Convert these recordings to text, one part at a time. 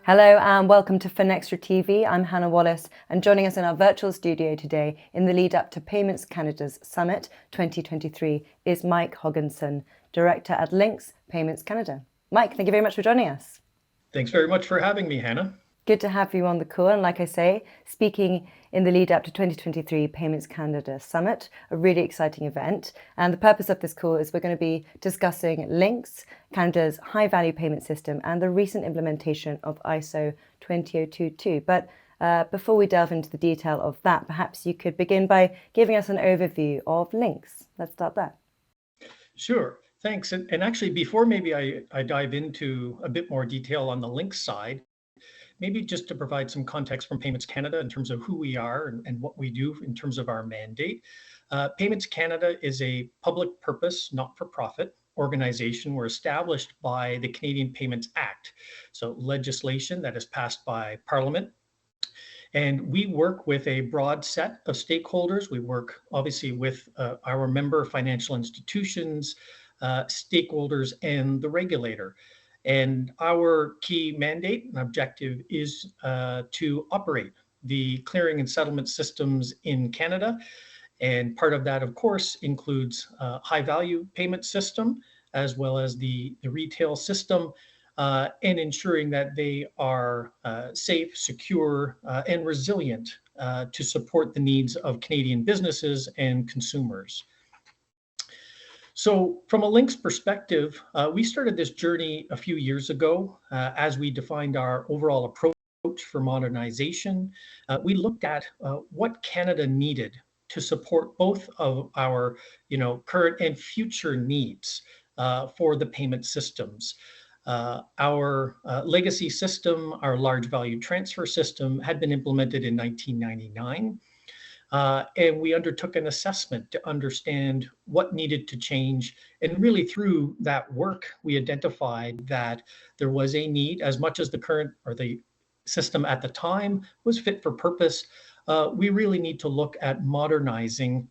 Hello and welcome to FinextraTV. I'm Hannah Wallace, and joining us in our virtual studio today in the lead up to Payments Canada's Summit 2023 is Mike Hoganson, Director at Lynx Payments Canada. Mike, thank you very much for joining us. Thanks very much for having me, Hannah. Good to have you on the call. And like I say, speaking in the lead up to 2023 Payments Canada Summit, a really exciting event. And the purpose of this call is we're going to be discussing Lynx, Canada's high value payment system, and the recent implementation of ISO 20022. But before we delve into the detail of that, perhaps you could begin by giving us an overview of Lynx. Let's start there. Sure. Thanks. And actually, before maybe I dive into a bit more detail on the Lynx side, maybe just to provide some context from Payments Canada in terms of who we are and what we do in terms of our mandate. Payments Canada is a public purpose, not-for-profit organization. We're established by the Canadian Payments Act, so legislation that is passed by Parliament. And we work with a broad set of stakeholders. We work obviously with our member financial institutions, stakeholders, and the regulator. And our key mandate and objective is to operate the clearing and settlement systems in Canada. And part of that, of course, includes high value payment system, as well as the retail system, and ensuring that they are safe, secure, and resilient to support the needs of Canadian businesses and consumers. So from a Lynx perspective, we started this journey a few years ago as we defined our overall approach for modernization. We looked at what Canada needed to support both of our current and future needs for the payment systems. Our legacy system, our large value transfer system, had been implemented in 1999. And we undertook an assessment to understand what needed to change. And really through that work, we identified that there was a need, as much as the current or the system at the time was fit for purpose, we really need to look at modernizing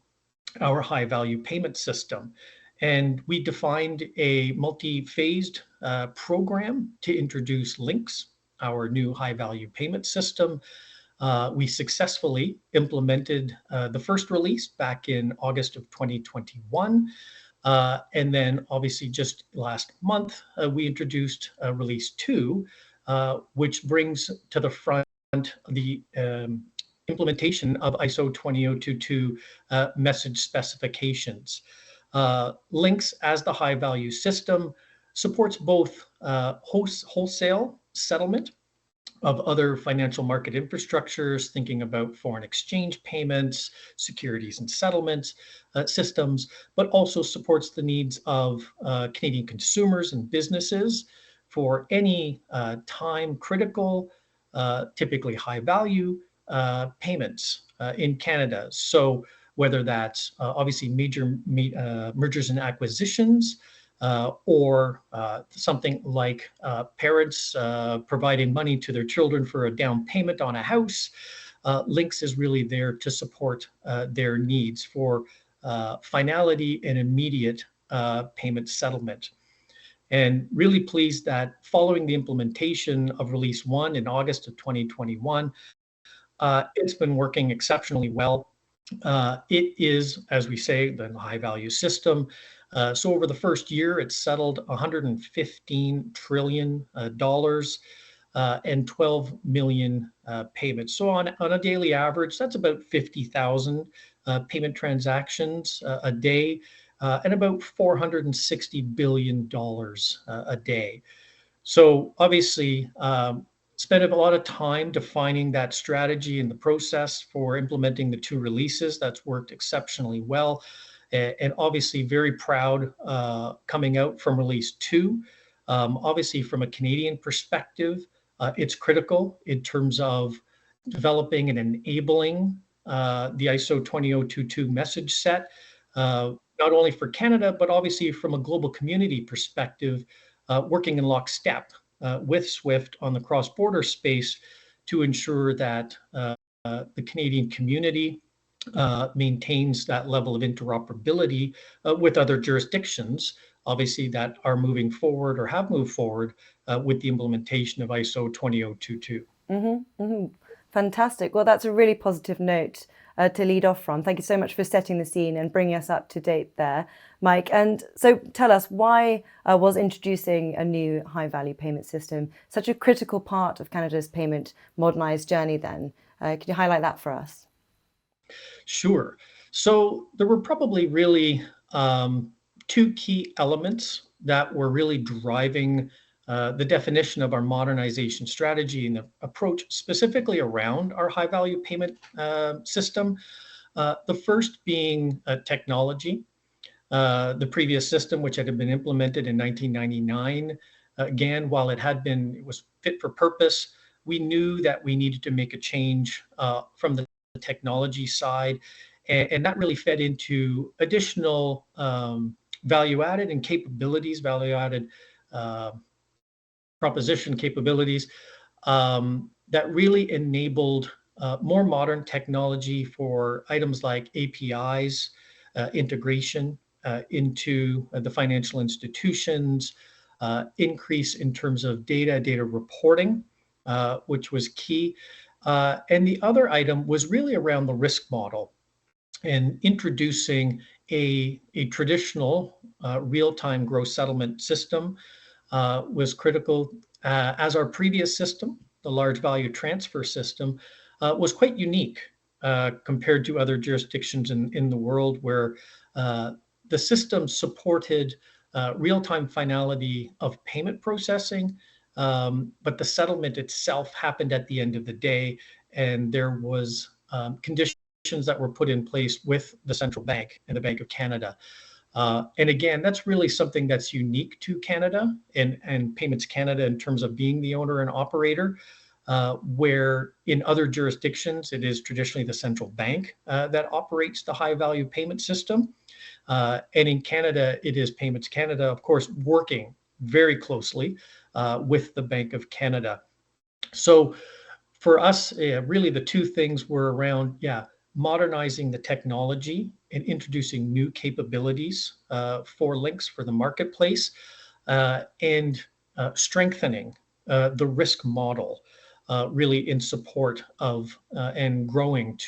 our high value payment system. And we defined a multi-phased program to introduce Lynx, our new high value payment system. We successfully implemented the first release back in August of 2021. And then obviously just last month, we introduced release 2, which brings to the front the implementation of ISO 20022 message specifications. Lynx, as the high value system, supports both wholesale settlement of other financial market infrastructures, thinking about foreign exchange payments, securities and settlements systems, but also supports the needs of Canadian consumers and businesses for any time critical, typically high value payments in Canada. So whether that's obviously major mergers and acquisitions, or something like parents providing money to their children for a down payment on a house, Lynx is really there to support their needs for finality and immediate payment settlement. And really pleased that following the implementation of Release 1 in August of 2021, it's been working exceptionally well. It is, as we say, the high value system. So over the first year, it settled $115 trillion and 12 million payments. So on a daily average, that's about 50,000 payment transactions a day, and about $460 billion a day. So obviously, spent a lot of time defining that strategy and the process for implementing the 2 releases. That's worked exceptionally well. And obviously very proud coming out from release 2. Obviously from a Canadian perspective, it's critical in terms of developing and enabling the ISO 20022 message set, not only for Canada, but obviously from a global community perspective, working in lockstep with SWIFT on the cross-border space to ensure that the Canadian community maintains that level of interoperability with other jurisdictions, obviously that are moving forward or have moved forward with the implementation of ISO 20022. Fantastic. Well, that's a really positive note to lead off from. Thank you so much for setting the scene and bringing us up to date there, Mike. And so tell us, why was introducing a new high-value payment system such a critical part of Canada's payment modernised journey then? Could you highlight that for us? Sure. So there were probably really two key elements that were really driving the definition of our modernization strategy and the approach specifically around our high value payment system. The first being technology. The previous system, which had been implemented in 1999, again, while it was fit for purpose, we knew that we needed to make a change from the technology side, and that really fed into additional value added and capabilities, value added proposition capabilities that really enabled more modern technology for items like APIs, integration into the financial institutions, increase in terms of data reporting, which was key. And the other item was really around the risk model and introducing a traditional real-time gross settlement system was critical, as our previous system, the large value transfer system, was quite unique compared to other jurisdictions in the world, where the system supported real-time finality of payment processing, but the settlement itself happened at the end of the day, and there was conditions that were put in place with the central bank and the Bank of Canada. And again, that's really something that's unique to Canada and Payments Canada in terms of being the owner and operator, where in other jurisdictions, it is traditionally the central bank that operates the high value payment system. And in Canada, it is Payments Canada, of course, working very closely with the Bank of Canada. So for us, really the two things were around, modernizing the technology and introducing new capabilities for Lynx for the marketplace, and strengthening the risk model, really in support of and growing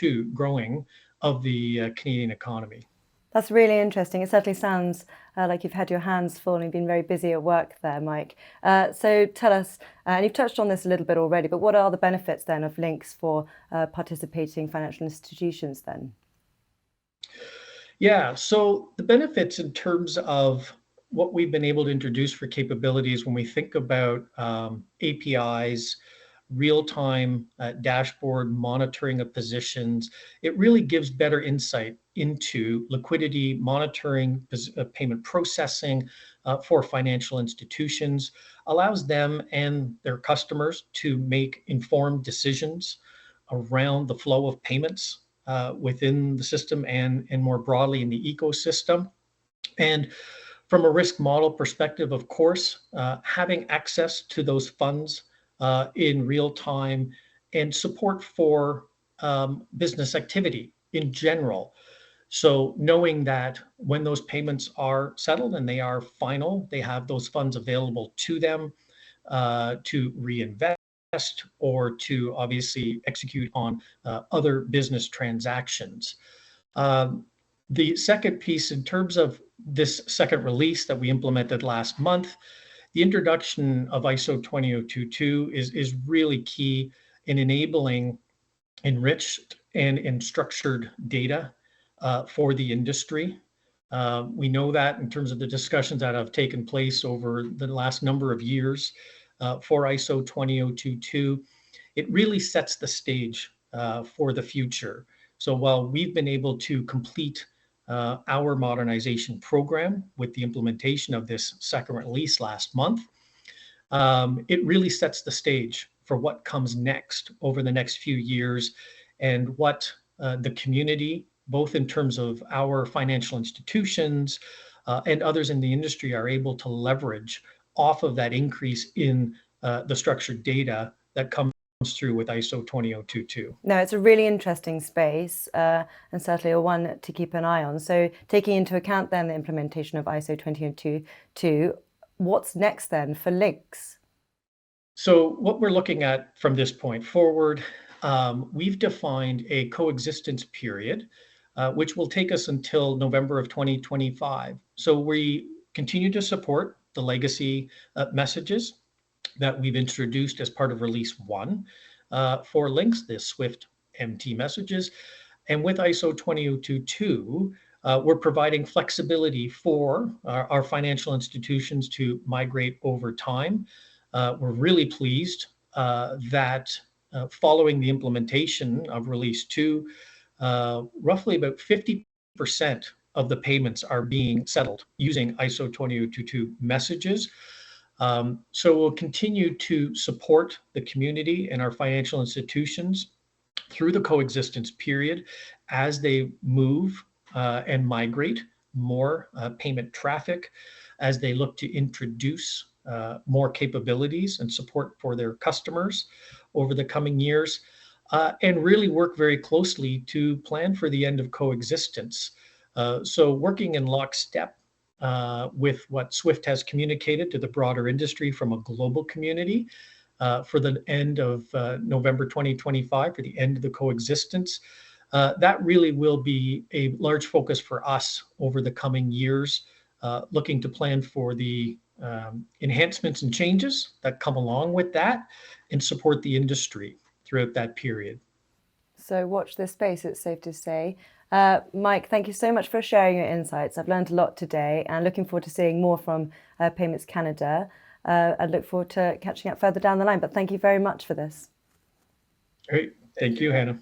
of the Canadian economy. That's really interesting. It certainly sounds like you've had your hands full and been very busy at work there, Mike. So tell us, and you've touched on this a little bit already, but what are the benefits then of Lynx for participating financial institutions then? Yeah, so the benefits in terms of what we've been able to introduce for capabilities when we think about APIs, real-time dashboard monitoring of positions, it really gives better insight into liquidity monitoring, payment processing for financial institutions, allows them and their customers to make informed decisions around the flow of payments within the system and more broadly in the ecosystem. And from a risk model perspective, of course, having access to those funds in real time and support for business activity in general. So knowing that when those payments are settled and they are final, they have those funds available to them to reinvest or to obviously execute on other business transactions. The second piece, in terms of this second release that we implemented last month, the introduction of ISO 20022 is really key in enabling enriched and structured data for the industry. We know that in terms of the discussions that have taken place over the last number of years for ISO 20022, it really sets the stage for the future. So while we've been able to complete our modernization program with the implementation of this second release last month, it really sets the stage for what comes next over the next few years, and what the community, both in terms of our financial institutions and others in the industry, are able to leverage off of that increase in the structured data that comes through with ISO 20022. No, it's a really interesting space and certainly a one to keep an eye on. So taking into account then the implementation of ISO 20022, what's next then for Lynx? So what we're looking at from this point forward, we've defined a coexistence period, which will take us until November of 2025. So we continue to support the legacy messages that we've introduced as part of release one for Lynx, the Swift MT messages. And with ISO 20022, we're providing flexibility for our financial institutions to migrate over time. We're really pleased that following the implementation of release two, roughly about 50% of the payments are being settled using ISO 20022 messages. So we'll continue to support the community and our financial institutions through the coexistence period as they move and migrate more payment traffic, as they look to introduce more capabilities and support for their customers over the coming years, and really work very closely to plan for the end of coexistence. So working in lockstep with what Swift has communicated to the broader industry from a global community for the end of November 2025, for the end of the coexistence. That really will be a large focus for us over the coming years, looking to plan for the enhancements and changes that come along with that and support the industry throughout that period. So watch this space, it's safe to say. Mike, thank you so much for sharing your insights. I've learned a lot today and looking forward to seeing more from Payments Canada. I look forward to catching up further down the line, but thank you very much for this. Great. Thank you, Hannah.